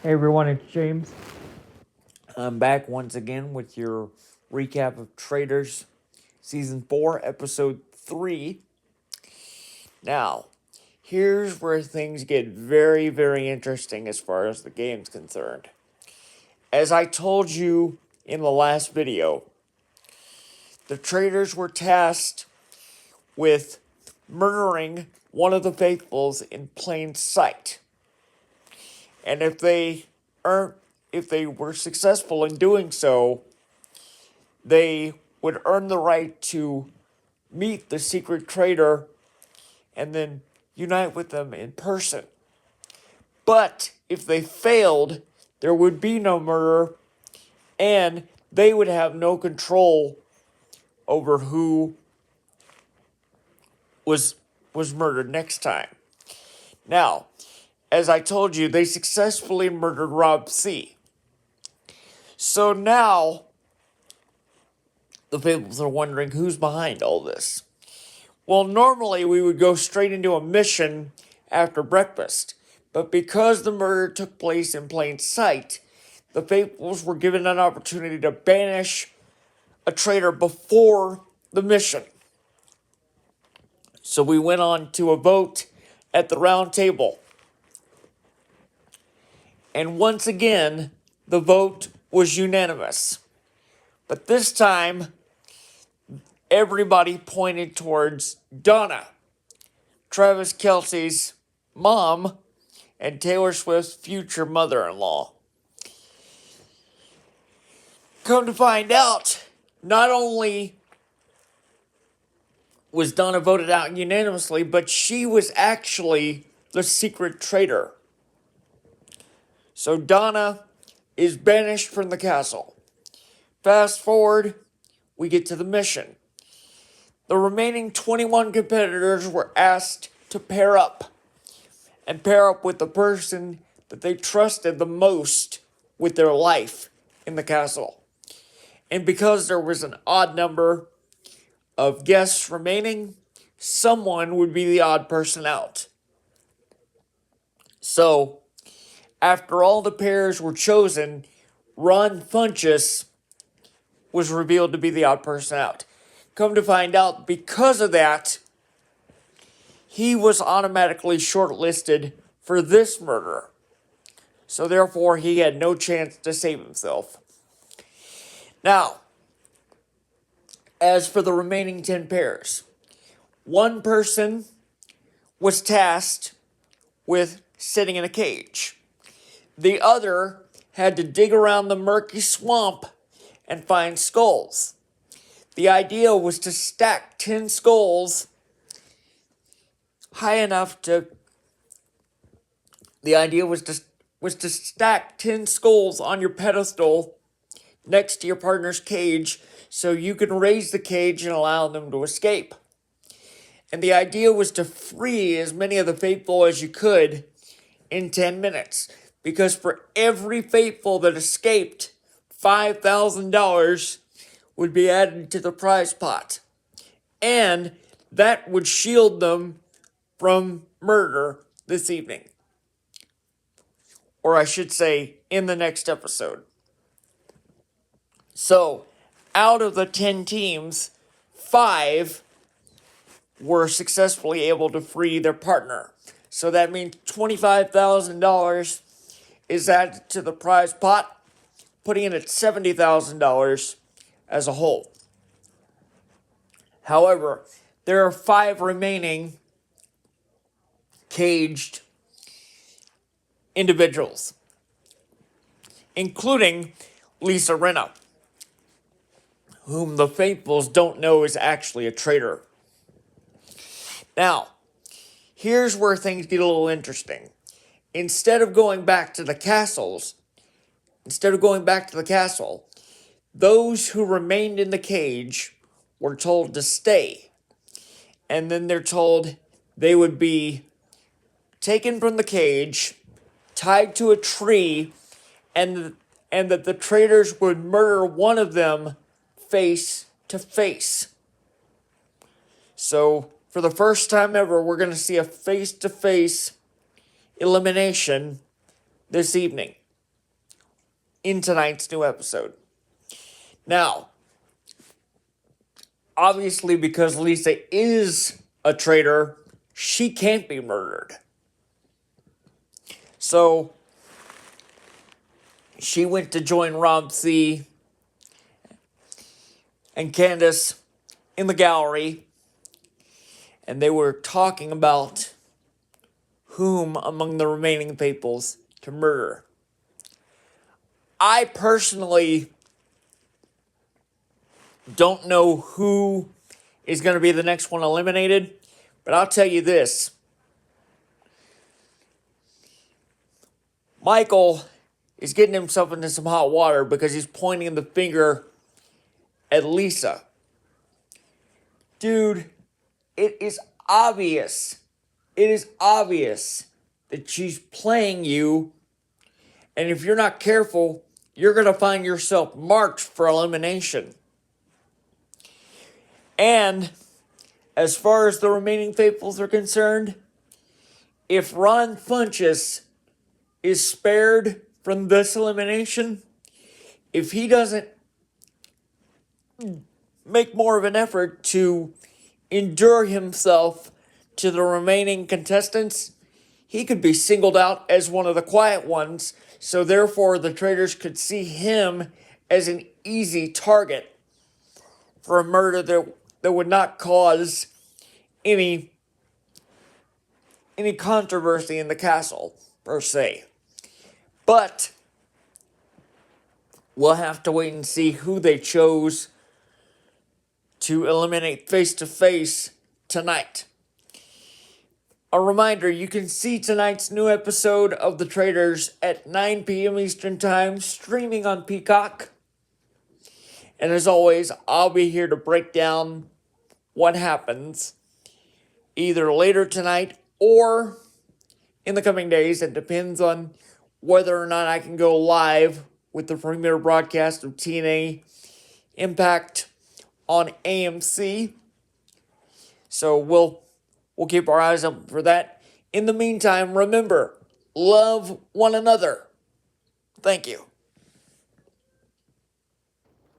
Hey everyone, it's James. I'm back once again with your recap of Traitors Season 4, Episode 3. Now, here's where things get very, very interesting as far as the game's concerned. As I told you in the last video, the Traitors were tasked with murdering one of the Faithfuls in plain sight. And if they were successful in doing so, they would earn the right to meet the secret traitor and then unite with them in person. But if they failed, there would be no murder, and they would have no control over who was murdered next time. Now, as I told you, they successfully murdered Rob C. So now, the Fables are wondering who's behind all this. Well, normally we would go straight into a mission after breakfast, but because the murder took place in plain sight, the Faithfuls were given an opportunity to banish a traitor before the mission. So we went on to a vote at the round table. And once again, the vote was unanimous. But this time, everybody pointed towards Donna, Travis Kelce's mom, and Taylor Swift's future mother-in-law. Come to find out, not only was Donna voted out unanimously, but she was actually the secret traitor. So Donna is banished from the castle. Fast forward, we get to the mission. The remaining 21 competitors were asked to pair up with the person that they trusted the most with their life in the castle. And because there was an odd number of guests remaining, someone would be the odd person out. So, after all the pairs were chosen, Ron Funches was revealed to be the odd person out. Come to find out, because of that, he was automatically shortlisted for this murder. So therefore, he had no chance to save himself. Now, as for the remaining 10 pairs, one person was tasked with sitting in a cage. The other had to dig around the murky swamp and find skulls. The idea was to stack 10 skulls high enough to... The idea was to stack 10 skulls on your pedestal next to your partner's cage so you can raise the cage and allow them to escape. And the idea was to free as many of the Faithful as you could in 10 minutes. Because for every Faithful that escaped, $5,000 would be added to the prize pot. And that would shield them from murder this evening. Or I should say, in the next episode. So, out of the 10 teams, 5 were successfully able to free their partner. So that means $25,000 is added to the prize pot, putting it at $70,000 as a whole. However, there are 5 remaining caged individuals, including Lisa Rinna, whom the Faithfuls don't know is actually a traitor. Now, here's where things get a little interesting. Instead of going back to the castle, those who remained in the cage were told to stay. And then they're told they would be taken from the cage, tied to a tree, and that the traitors would murder one of them face to face. So, for the first time ever, we're going to see a face-to-face elimination this evening. in tonight's new episode. Now, obviously, because Lisa is a traitor, she can't be murdered. So, she went to join Rob C. and Candace in the gallery, and they were talking about whom among the remaining faithfuls to murder. I personally don't know who is going to be the next one eliminated, but I'll tell you this. Michael is getting himself into some hot water because he's pointing the finger at Lisa. Dude, it is obvious. It is obvious that she's playing you, and if you're not careful, you're going to find yourself marked for elimination. And as far as the remaining faithfuls are concerned, if Ron Funches is spared from this elimination, if he doesn't make more of an effort to endure himself to the remaining contestants, he could be singled out as one of the quiet ones, so therefore the traitors could see him as an easy target for a murder that would not cause any controversy in the castle, per se. But we'll have to wait and see who they chose to eliminate face-to-face tonight. A reminder, you can see tonight's new episode of The Traitors at 9 p.m. Eastern Time, streaming on Peacock. And as always, I'll be here to break down what happens either later tonight or in the coming days. It depends on whether or not I can go live with the premiere broadcast of TNA Impact on AMC. So we'll keep our eyes open for that. In the meantime, remember, love one another. Thank you.